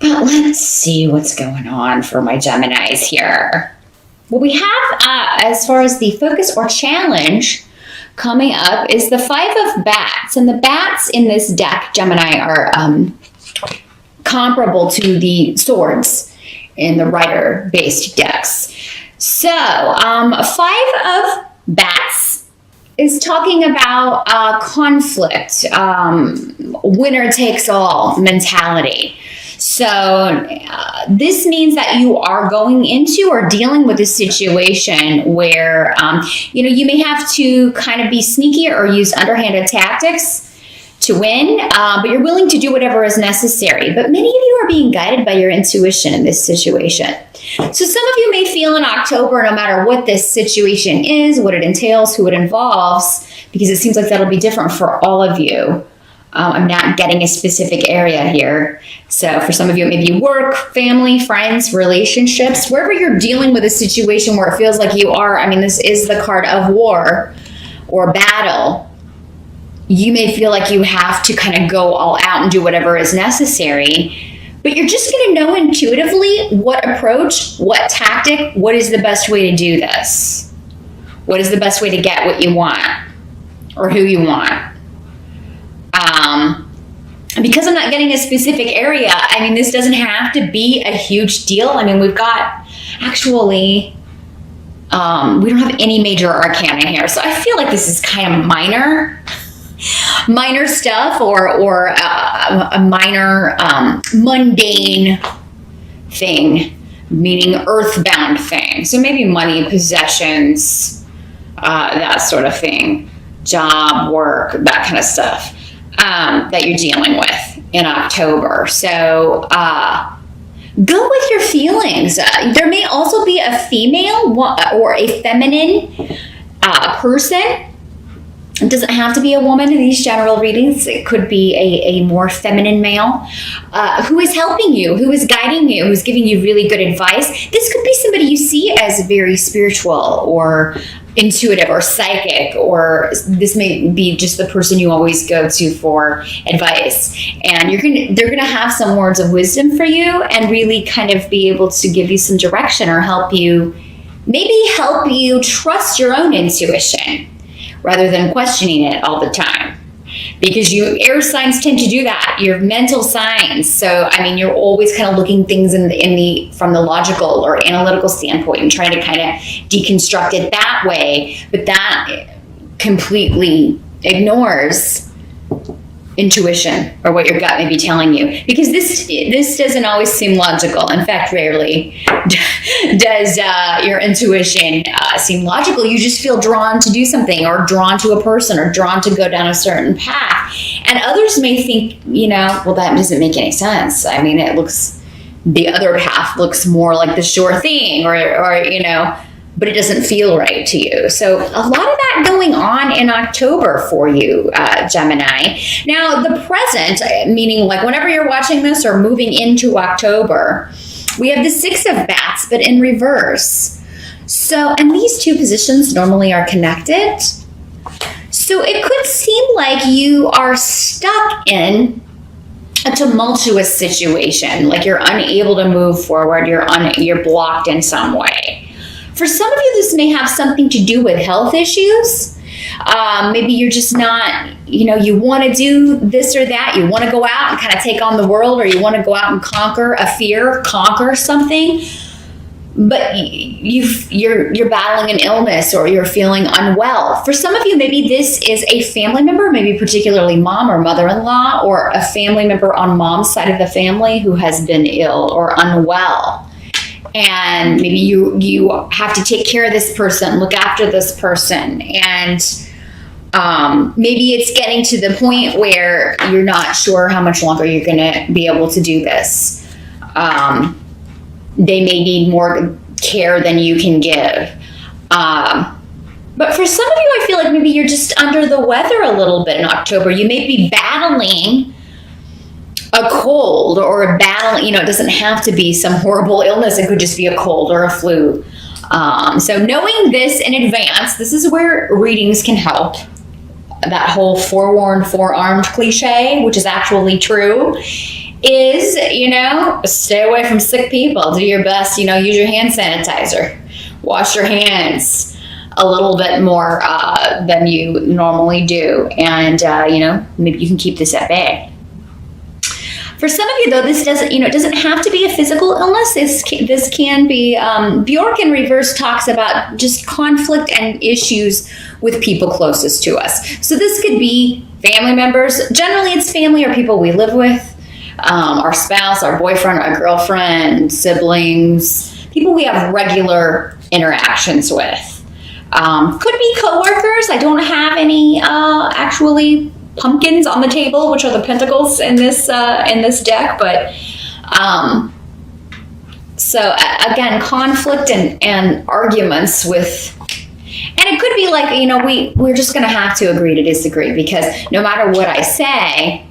But let's see what's going on for my Geminis here. What we have as far as the focus or challenge coming up is the Five of Bats. And the bats in this deck, Gemini, are comparable to the swords in the Rider-based decks. So, Five of Bats is talking about conflict, winner takes all mentality. So this means that you are going into or dealing with a situation where, you may have to kind of be sneaky or use underhanded tactics to win, but you're willing to do whatever is necessary. But many of you are being guided by your intuition in this situation. So some of you may feel in October, no matter what this situation is, what it entails, who it involves, because it seems like that'll be different for all of you. I'm not getting a specific area here. So for some of you, maybe work, family, friends, relationships, wherever you're dealing with a situation where it feels like you are, this is the card of war or battle. You may feel like you have to kind of go all out and do whatever is necessary, but you're just going to know intuitively what approach, what tactic, what is the best way to do this? What is the best way to get what you want or who you want? Because I'm not getting a specific area, this doesn't have to be a huge deal. We've got actually, we don't have any major arcana here. So I feel like this is kind of minor stuff or a minor mundane thing, meaning earthbound thing. So maybe money, possessions, that sort of thing, job, work, that kind of stuff. That you're dealing with in October. So go with your feelings. There may also be a female or a feminine person. It doesn't have to be a woman in these general readings. It could be a more feminine male who is helping you, who is guiding you, who's giving you really good advice. This could be somebody you see as very spiritual or intuitive or psychic, or this may be just the person you always go to for advice. And they're gonna have some words of wisdom for you and really kind of be able to give you some direction or help you trust your own intuition rather than questioning it all the time. Because air signs tend to do that. You're mental signs. So, you're always kind of looking things from the logical or analytical standpoint and trying to kind of deconstruct it that way. But that completely ignores intuition or what your gut may be telling you. Because this doesn't always seem logical. In fact, rarely does your intuition seem logical. You just feel drawn to do something or drawn to a person or drawn to go down a certain path. And others may think, well, that doesn't make any sense. The other path looks more like the sure thing or but it doesn't feel right to you. So a lot of that going on in October for you, Gemini. Now, the present, meaning like whenever you're watching this or moving into October, we have the Six of Bats, but in reverse. So, and these two positions normally are connected. So it could seem like you are stuck in a tumultuous situation, like you're unable to move forward, you're blocked in some way. For some of you, this may have something to do with health issues. Maybe you're just not, you want to do this or that. You want to go out and kind of take on the world, or you want to go out and conquer a fear, conquer something. But you're battling an illness or you're feeling unwell. For some of you, maybe this is a family member, maybe particularly mom or mother-in-law, or a family member on mom's side of the family who has been ill or unwell. And maybe you have to take care of this person, look after this person. And maybe it's getting to the point where you're not sure how much longer you're going to be able to do this. They may need more care than you can give. But for some of you, I feel like maybe you're just under the weather a little bit in October. You may be battling a cold or a battle, it doesn't have to be some horrible illness. It could just be a cold or a flu. So knowing this in advance, this is where readings can help. That whole forewarned, forearmed cliche, which is actually true, is, stay away from sick people. Do your best, use your hand sanitizer. Wash your hands a little bit more than you normally do. And, maybe you can keep this at bay. For some of you, though, this doesn't, it doesn't have to be a physical illness. This can be, Bjork in reverse talks about just conflict and issues with people closest to us. So this could be family members. Generally, it's family or people we live with, our spouse, our boyfriend, our girlfriend, siblings, people we have regular interactions with. Could be coworkers. I don't have any actually pumpkins on the table, which are the pentacles in this deck, but so again, conflict and arguments with, and it could be like, we're just going to have to agree to disagree, because no matter what I say,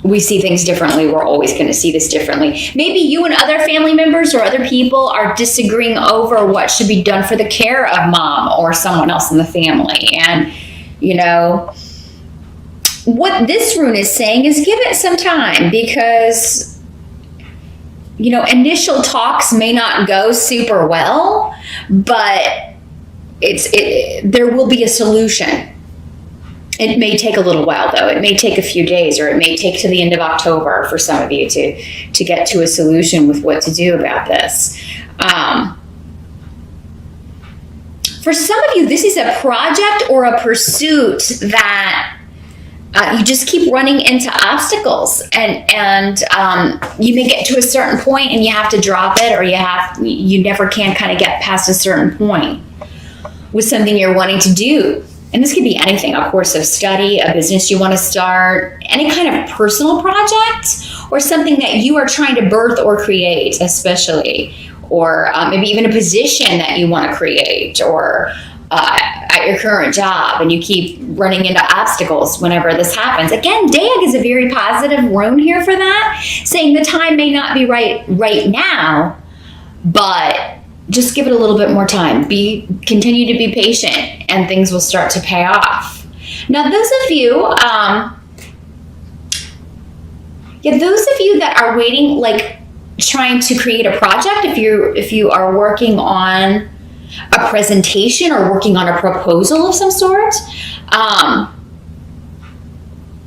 we see things differently. We're always going to see this differently. Maybe you and other family members or other people are disagreeing over what should be done for the care of mom or someone else in the family. And what this rune is saying is give it some time, because, initial talks may not go super well, but there will be a solution. It may take a little while, though. It may take a few days, or it may take to the end of October for some of you to get to a solution with what to do about this. For some of you, this is a project or a pursuit that you just keep running into obstacles, and you may get to a certain point and you have to drop it, or you never can kind of get past a certain point with something you're wanting to do. And this could be anything, a course of study, a business you want to start, any kind of personal project, or something that you are trying to birth or create, especially, or maybe even a position that you want to create, or at your current job, and you keep running into obstacles whenever this happens. Again, Dag is a very positive rune here for that, saying the time may not be right now, but just give it a little bit more time. Continue to be patient, and things will start to pay off. Now, those of you that are waiting, like trying to create a project, if you are working on a presentation or working on a proposal of some sort,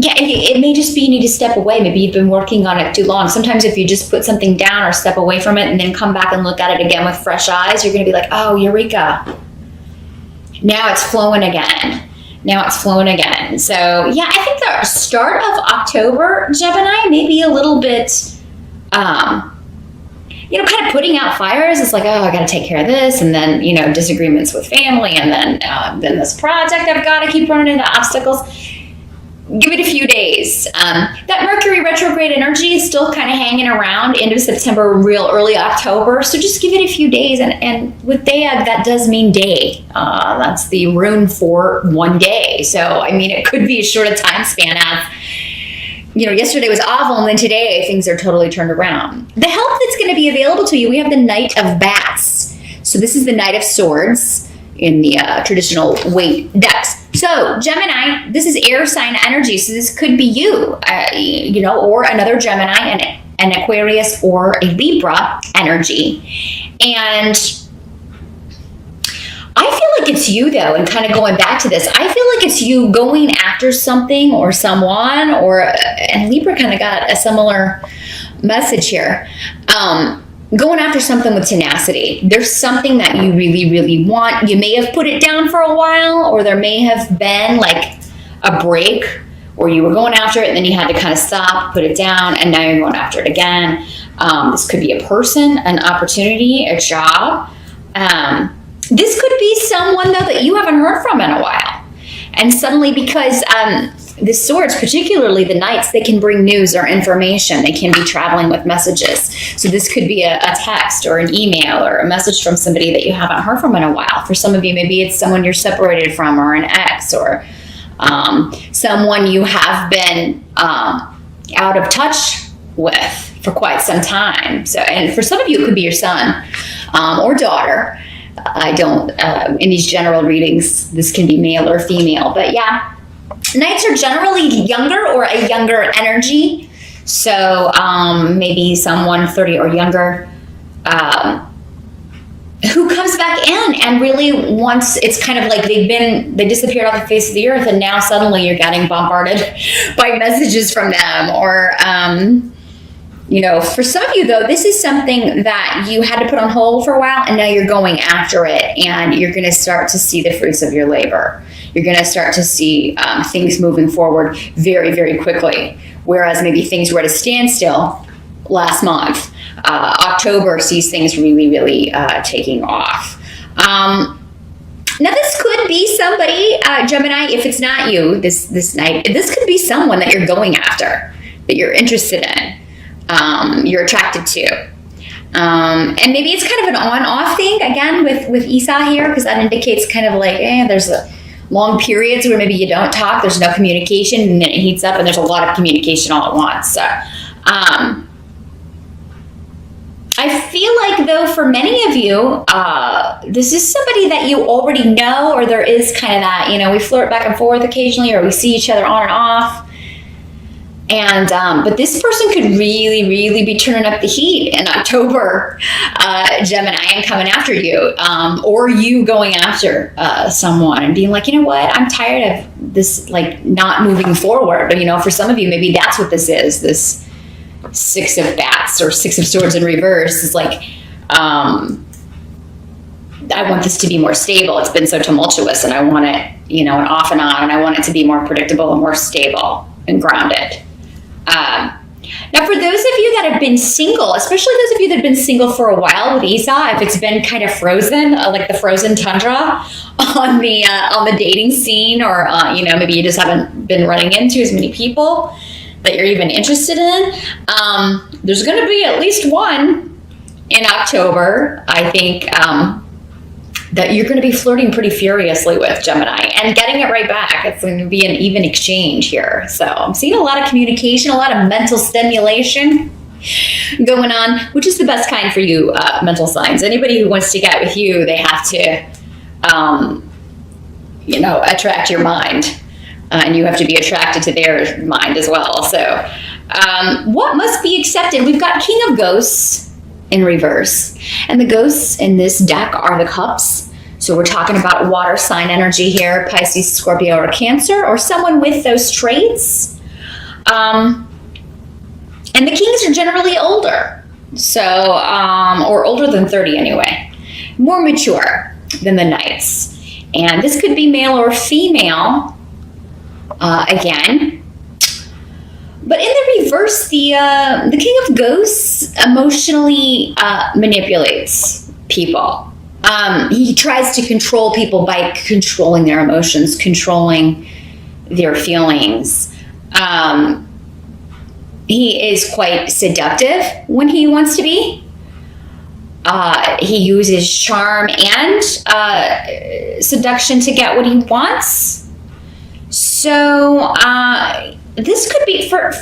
it may just be you need to step away. Maybe you've been working on it too long. Sometimes if you just put something down or step away from it and then come back and look at it again with fresh eyes, you're going to be like, oh, eureka. Now it's flowing again. So I think the start of October, Gemini, may be a little bit, kind of putting out fires. It's like, oh, I got to take care of this. And then, disagreements with family. And then this project, I've got to keep running into obstacles. Give it a few days. That Mercury retrograde energy is still kind of hanging around end of September, real early October. So just give it a few days. And with Dag, that does mean day. That's the rune for one day. So, it could be as short a time span as, yesterday was awful, and then today things are totally turned around. The help that's going to be available to you, we have the Knight of Bats. So this is the Knight of Swords in the traditional weight decks. So Gemini, this is air sign energy. So this could be you, or another Gemini, an Aquarius, or a Libra energy. And I feel like it's you, though, and kind of going back to this, I feel like it's you going after something or someone, and Libra kind of got a similar message here. Going after something with tenacity. There's something that you really, really want. You may have put it down for a while, or there may have been like a break where you were going after it and then you had to kind of stop, put it down, and now you're going after it again. This could be a person, an opportunity, a job. This could be someone, though, that you haven't heard from in a while. And suddenly, because the swords, particularly the knights, they can bring news or information. They can be traveling with messages. So this could be a text or an email or a message from somebody that you haven't heard from in a while. For some of you, maybe it's someone you're separated from, or an ex, or someone you have been out of touch with for quite some time. So, and for some of you, it could be your son or daughter. I don't, in these general readings, this can be male or female, but yeah. Knights are generally younger or a younger energy. So maybe someone 30 or younger who comes back in and really wants, it's kind of like they disappeared off the face of the earth, and now suddenly you're getting bombarded by messages from them. Or, for some of you though, this is something that you had to put on hold for a while, and now you're going after it, and you're going to start to see the fruits of your labor. You're going to start to see things moving forward very, very quickly. Whereas maybe things were at a standstill last month. October sees things really, really taking off. Now, this could be somebody, Gemini, if it's not you this night, this could be someone that you're going after, that you're interested in, you're attracted to. And maybe it's kind of an on-off thing, again, with Esau here, because that indicates kind of like, there's long periods where maybe you don't talk, there's no communication, and then it heats up, and there's a lot of communication all at once. So, I feel like, though, for many of you, this is somebody that you already know, or there is kind of that, we flirt back and forth occasionally, or we see each other on and off. And, but this person could really, really be turning up the heat in October, Gemini, and coming after you, or you going after someone and being like, you know what, I'm tired of this, like, not moving forward. But, for some of you, maybe that's what this is, this Six of Bats or Six of Swords in reverse is like, I want this to be more stable. It's been so tumultuous, and I want it, and off and on, and I want it to be more predictable and more stable and grounded. Now, for those of you that have been single, especially those of you that have been single for a while with Esau, if it's been kind of frozen, like the frozen tundra on the dating scene, or maybe you just haven't been running into as many people that you're even interested in, there's going to be at least one in October, I think, that you're going to be flirting pretty furiously with, Gemini, and getting it right back. It's going to be an even exchange here. So I'm seeing a lot of communication, a lot of mental stimulation going on, which is the best kind for you, mental signs. Anybody who wants to get with you, they have to, attract your mind. And you have to be attracted to their mind as well. So what must be accepted? We've got King of Ghosts in reverse. And the ghosts in this deck are the cups. So we're talking about water sign energy here, Pisces, Scorpio, or Cancer, or someone with those traits. And the kings are generally older. So, or older than 30 anyway. More mature than the knights. And this could be male or female. Again, but in the reverse, the King of Ghosts emotionally manipulates people. He tries to control people by controlling their emotions, controlling their feelings. He is quite seductive when he wants to be. He uses charm and seduction to get what he wants. So this could be for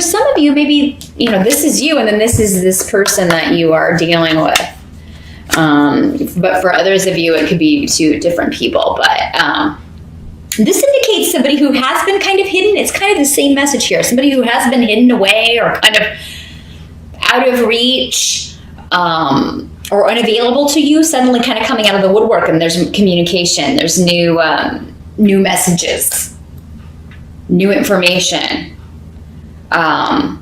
some of you, maybe this is you, and then this is this person that you are dealing with. But for others of you, it could be two different people. But this indicates somebody who has been kind of hidden. It's kind of the same message here. Somebody who has been hidden away or kind of out of reach, or unavailable to you, suddenly kind of coming out of the woodwork, and there's communication. There's new messages, new information. Now,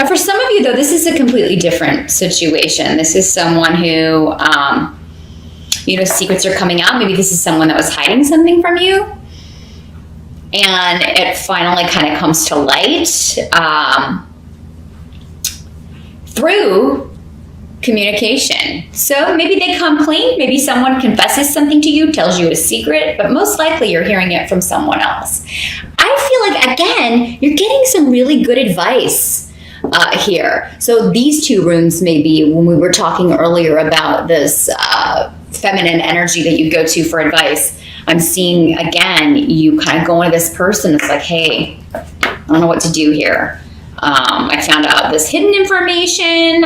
for some of you, though, this is a completely different situation. This is someone who, secrets are coming out. Maybe this is someone that was hiding something from you, and it finally kind of comes to light through communication. So maybe they come clean, maybe someone confesses something to you, tells you a secret, but most likely you're hearing it from someone else. I feel like, again, you're getting some really good advice here. So these two rooms, maybe when we were talking earlier about this feminine energy that you go to for advice, I'm seeing, again, you kind of go into this person. It's like, hey, I don't know what to do here. I found out this hidden information.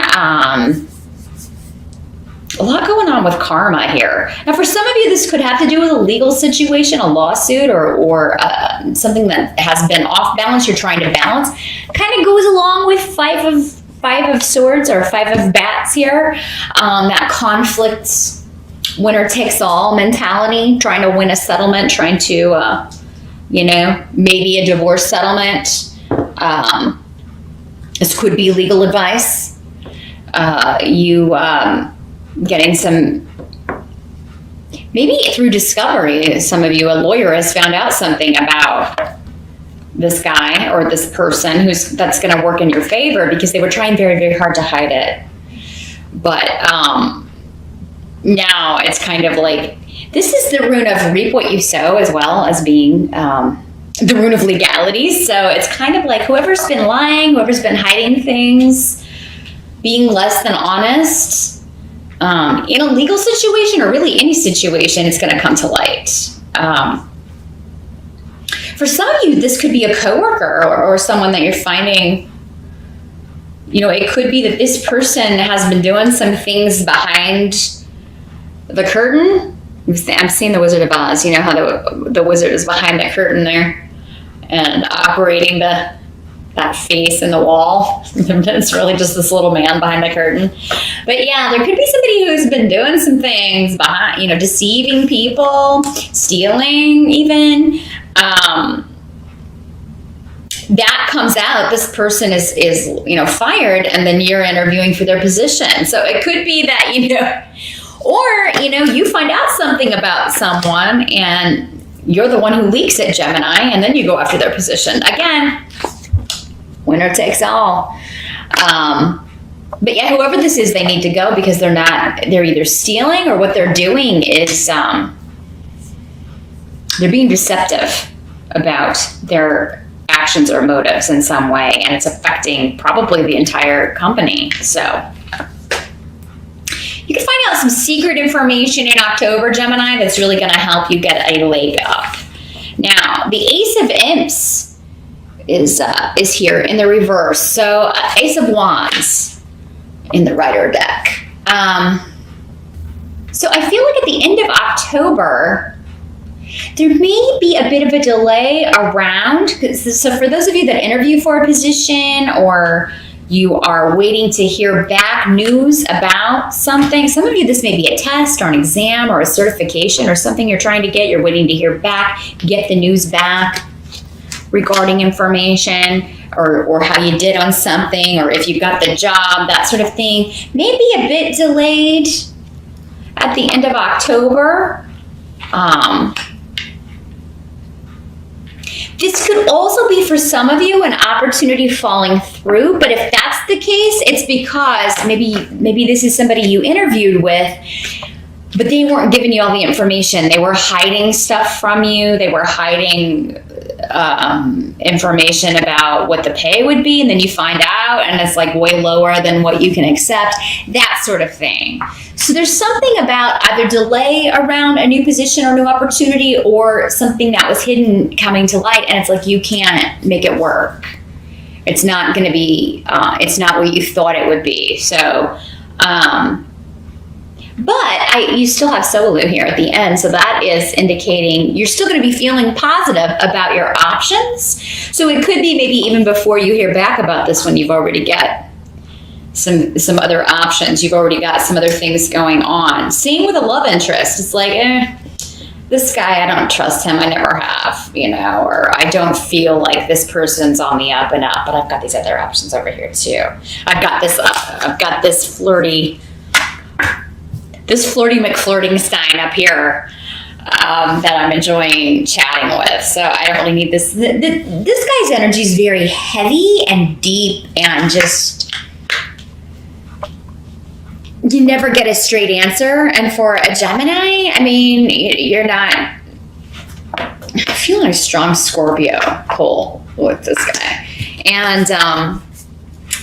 a lot going on with karma here. Now, for some of you, this could have to do with a legal situation, a lawsuit, or something that has been off balance. You're trying to balance. Kind of goes along with Five of Swords or Five of Bats here. That conflict, winner takes all mentality, trying to win a settlement, trying to, maybe a divorce settlement. This could be legal advice. Getting some, maybe through discovery, some of you, a lawyer has found out something about this guy or this person that's going to work in your favor, because they were trying very, very hard to hide it. But now it's kind of like, this is the rune of reap what you sow, as well as being the rune of legalities. So it's kind of like whoever's been lying, whoever's been hiding things, being less than honest, in a legal situation or really any situation, it's going to come to light. For some of you, this could be a coworker or someone that you're finding, it could be that this person has been doing some things behind the curtain. I'm seeing the Wizard of Oz, how the wizard is behind the curtain there and operating that face in the wall. It's really just this little man behind the curtain. But yeah, there could be somebody who's been doing some things behind, deceiving people, stealing even. That comes out, this person is fired, and then you're interviewing for their position. So it could be that, you find out something about someone and you're the one who leaks it, Gemini, and then you go after their position. Again, winner takes all. But yeah, whoever this is, they need to go, because they're either stealing, or what they're doing is they're being deceptive about their actions or motives in some way, and it's affecting probably the entire company. So you can find out some secret information in October, Gemini, that's really going to help you get a leg up. Now, the Ace of Imps is here in the reverse. So Ace of Wands in the Rider deck. So I feel like at the end of October, there may be a bit of a delay around. So for those of you that interview for a position, or you are waiting to hear back news about something, some of you, this may be a test or an exam or a certification or something you're trying to get. You're waiting to hear back, get the news back regarding information, or how you did on something, or if you got the job, that sort of thing. Maybe a bit delayed at the end of October. This could also be, for some of you, an opportunity falling through. But if that's the case, it's because maybe this is somebody you interviewed with, but they weren't giving you all the information. They were hiding stuff from you. They were hiding information about what the pay would be, and then you find out and it's like way lower than what you can accept, that sort of thing. So there's something about either delay around a new position or new opportunity, or something that was hidden coming to light, and it's like you can't make it work. It's not going to be, it's not what you thought it would be. So, but you still have Solu here at the end, so that is indicating you're still going to be feeling positive about your options. So it could be maybe even before you hear back about this one, you've already got some other options. You've already got some other things going on. Same with a love interest. It's like, this guy, I don't trust him. I never have, or I don't feel like this person's on the up and up, but I've got these other options over here too. I've got this flirty McFlirtingstein up here that I'm enjoying chatting with. So I don't really need this. This guy's energy is very heavy and deep, and just, you never get a straight answer. And for a Gemini, I mean, you're not, I'm feeling a strong Scorpio pull with this guy. And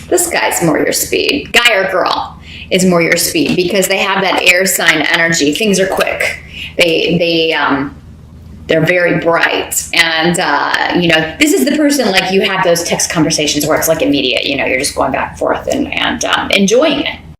this guy's more your speed. Guy or girl is more your speed, because they have that air sign energy. Things are quick. They're very bright. And, this is the person, like, you have those text conversations where it's like immediate, you're just going back and forth and enjoying it.